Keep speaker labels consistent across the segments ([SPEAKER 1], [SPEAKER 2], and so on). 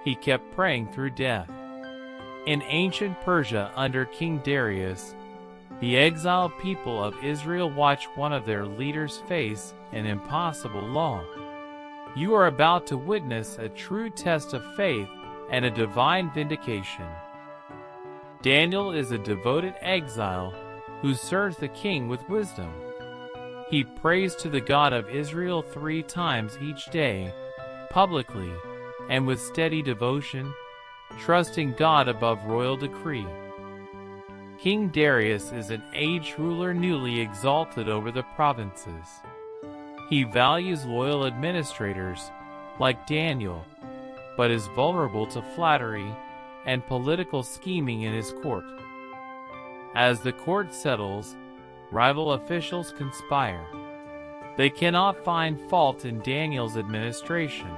[SPEAKER 1] he kept praying through death. In ancient Persia under King Darius, the exiled people of Israel watched one of their leaders face an impossible law. You are about to witness a true test of faith and a divine vindication. Daniel is a devoted exile who serves the king with wisdom. He prays to the God of Israel 3 times each day, publicly, and with steady devotion, trusting God above royal decree. King Darius is an aged ruler newly exalted over the provinces. He values loyal administrators, like Daniel, but is vulnerable to flattery and political scheming in his court. As the court settles, rival officials conspire. They cannot find fault in Daniel's administration,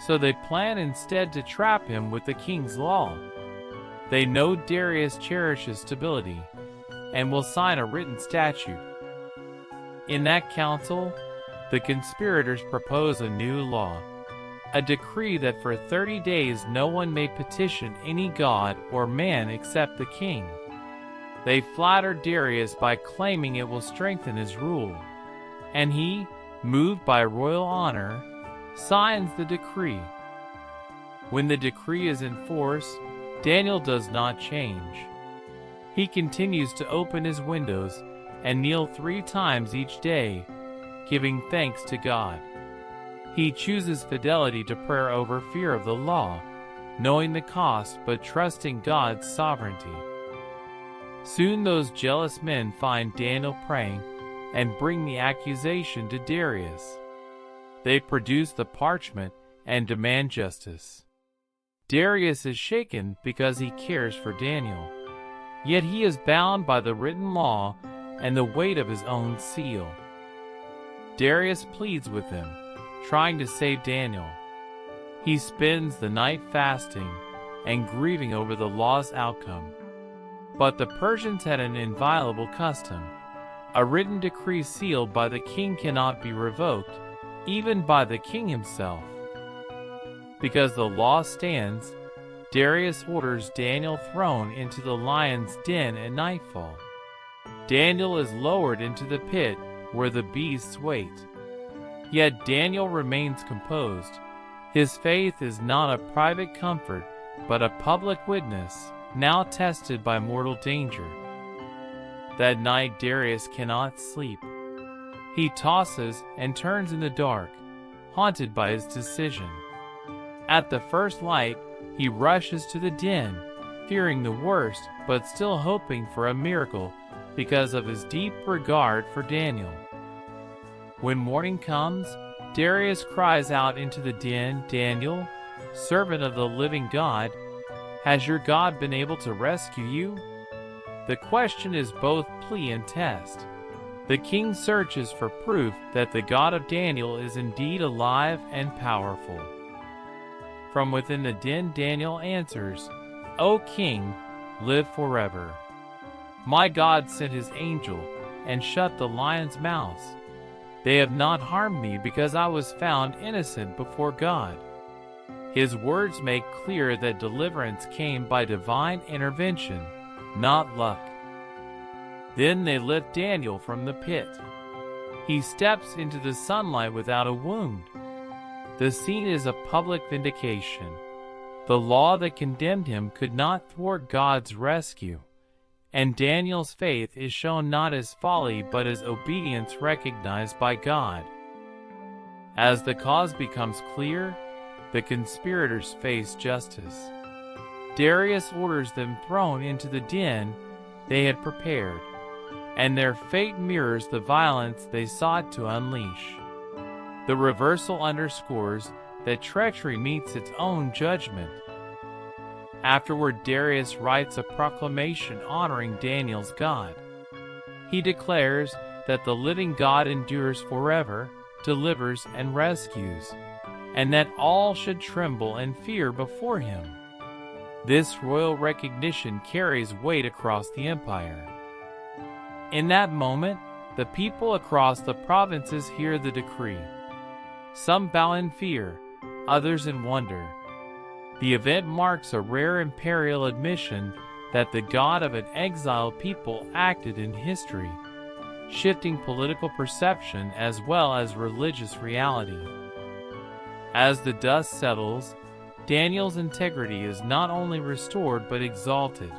[SPEAKER 1] so they plan instead to trap him with the king's law. They know Darius cherishes stability and will sign a written statute. In that council, the conspirators propose a new law, a decree that for 30 days no one may petition any god or man except the king. They flatter Darius by claiming it will strengthen his rule, and he, moved by royal honor, signs the decree. When the decree is in force, Daniel does not change. He continues to open his windows and kneel 3 times each day, giving thanks to God. He chooses fidelity to prayer over fear of the law, knowing the cost but trusting God's sovereignty. Soon those jealous men find Daniel praying and bring the accusation to Darius. They produce the parchment and demand justice. Darius is shaken because he cares for Daniel, yet he is bound by the written law and the weight of his own seal. Darius pleads with him, trying to save Daniel. He spends the night fasting and grieving over the law's outcome. But the Persians had an inviolable custom. A written decree sealed by the king cannot be revoked, even by the king himself. Because the law stands, Darius orders Daniel thrown into the lion's den at nightfall. Daniel is lowered into the pit where the beasts wait. Yet Daniel remains composed. His faith is not a private comfort, but a public witness, now tested by mortal danger. That night Darius cannot sleep. He tosses and turns in the dark, haunted by his decision. At the first light, he rushes to the den, fearing the worst but still hoping for a miracle because of his deep regard for Daniel. When morning comes, Darius cries out into the den, "Daniel, servant of the living God, has your God been able to rescue you?" The question is both plea and test. The king searches for proof that the God of Daniel is indeed alive and powerful. From within the den Daniel answers, "O king, live forever. My God sent his angel and shut the lions' mouths. They have not harmed me because I was found innocent before God." His words make clear that deliverance came by divine intervention, not luck. Then they lift Daniel from the pit. He steps into the sunlight without a wound. The scene is a public vindication. The law that condemned him could not thwart God's rescue, and Daniel's faith is shown not as folly but as obedience recognized by God. As the cause becomes clear, the conspirators face justice. Darius orders them thrown into the den they had prepared, and their fate mirrors the violence they sought to unleash. The reversal underscores that treachery meets its own judgment. Afterward, Darius writes a proclamation honoring Daniel's God. He declares that the living God endures forever, delivers and rescues, and that all should tremble and fear before him. This royal recognition carries weight across the empire. In that moment, the people across the provinces hear the decree. Some bow in fear, others in wonder. The event marks a rare imperial admission that the God of an exiled people acted in history, shifting political perception as well as religious reality. As the dust settles, Daniel's integrity is not only restored but exalted.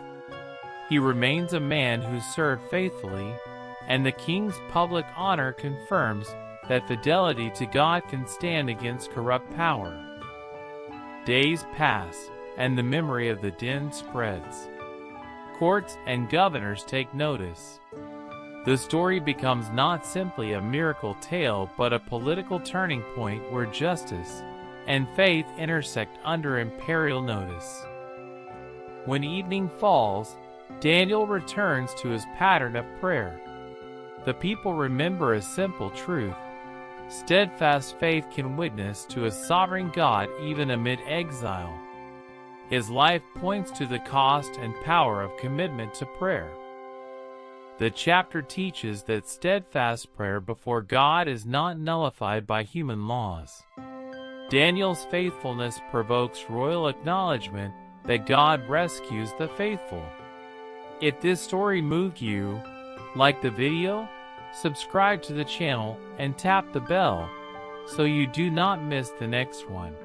[SPEAKER 1] He remains a man who served faithfully, and the king's public honor confirms that fidelity to God can stand against corrupt power. Days pass, and the memory of the den spreads. Courts and governors take notice. The story becomes not simply a miracle tale but a political turning point where justice and faith intersect under imperial notice. When evening falls, Daniel returns to his pattern of prayer. The people remember a simple truth: steadfast faith can witness to a sovereign God even amid exile. His life points to the cost and power of commitment to prayer. The chapter teaches that steadfast prayer before God is not nullified by human laws. Daniel's faithfulness provokes royal acknowledgement that God rescues the faithful. If this story moved you, like the video, subscribe to the channel, and tap the bell so you do not miss the next one.